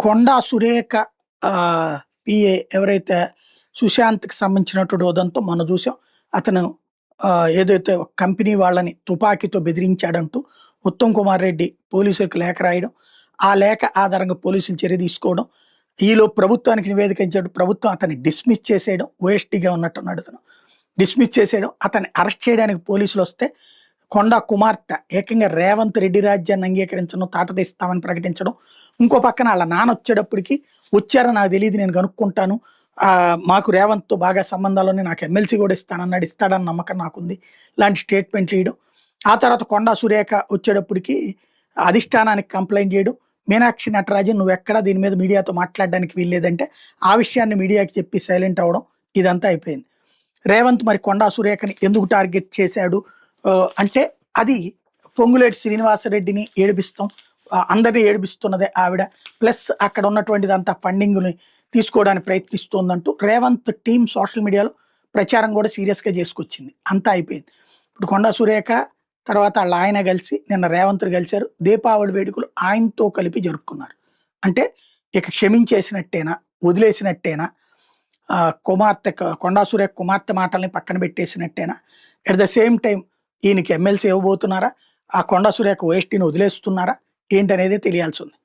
Konda Surekha PA ఎవరైతే సుశాంత్‌కి సంబంధించినటువంటి ఉదంతం మొన్న చూసాం. అతను ఏదైతే ఒక కంపెనీ వాళ్ళని తుపాకీతో బెదిరించాడంటూ ఉత్తమ్ కుమార్ రెడ్డి పోలీసులకు లేఖ రాయడం, ఆ లేఖ ఆధారంగా పోలీసులు చర్య తీసుకోవడం, ఈలోపు ప్రభుత్వానికి నివేదిక ఇచ్చాడు. ప్రభుత్వం అతన్ని డిస్మిస్ చేసేయడం, ఓఎస్డీగా ఉన్నట్టున్నాడు అతను. డిస్మిస్ చేసేయడం, అతన్ని అరెస్ట్ చేయడానికి పోలీసులొస్తే కొండా కుమార్తె ఏకంగా రేవంత్ రెడ్డి రాజ్యాన్ని అంగీకరించడం, తాట తీస్తామని ప్రకటించడం. ఇంకో పక్కన ఆళ్ళ నాన్న వచ్చేటప్పటికి, "వచ్చారో నాకు తెలీదు, నేను కనుక్కుంటాను. మాకు రేవంత్‌తో బాగా సంబంధాలున్నాయి. నాకు ఎమ్మెల్సీ కూడా ఇస్తానన్నాడు. ఇస్తాడన్న నమ్మకం నాకుంది." లాంటి స్టేట్మెంట్లు ఇయడం. ఆ తర్వాత కొండా సురేఖ వచ్చేటప్పటికి అధిష్టానానికి కంప్లెయింట్ చేయడం. మీనాక్షి నటరాజన్ "నువ్వెక్కడ దీని మీద మీడియాతో మాట్లాడడానికి వీల్లేదంటే" ఆ విషయాన్ని మీడియాకి చెప్పి సైలెంట్ అవ్వడం. ఇదంతా అయిపోయింది. రేవంత్ మరి కొండా సురేఖని ఎందుకు టార్గెట్ చేశాడు అంటే అది పొంగులేటి శ్రీనివాసరెడ్డిని ఏడిపిస్తాం, అందరినీ ఏడిపిస్తున్నదే ఆవిడ, ప్లస్ అక్కడ ఉన్నటువంటిదంతా ఫండింగ్ని తీసుకోవడానికి ప్రయత్నిస్తోందంటూ రేవంత్ టీం సోషల్ మీడియాలో ప్రచారం కూడా సీరియస్గా చేసుకొచ్చింది. అంతా అయిపోయింది. ఇప్పుడు కొండా సురేఖ తర్వాత వాళ్ళ ఆయన కలిసి నిన్న రేవంత్ని కలిశారు. దీపావళి వేడుకలు ఆయనతో కలిపి జరుపుకున్నారు. అంటే ఇక క్షమించేసినట్టేనా, వదిలేసినట్టేనా, కుమార్తె కొండా సురేఖ కుమార్తె మాటల్ని పక్కన పెట్టేసినట్టేనా, ఎట్ ద సేమ్ టైం ఈయనకి ఎమ్మెల్సీ ఇవ్వబోతున్నారా, ఆ కొండా సురేఖ ఓఎస్టీని వదిలేస్తున్నారా ఏంటనేది తెలియాల్సి ఉంది.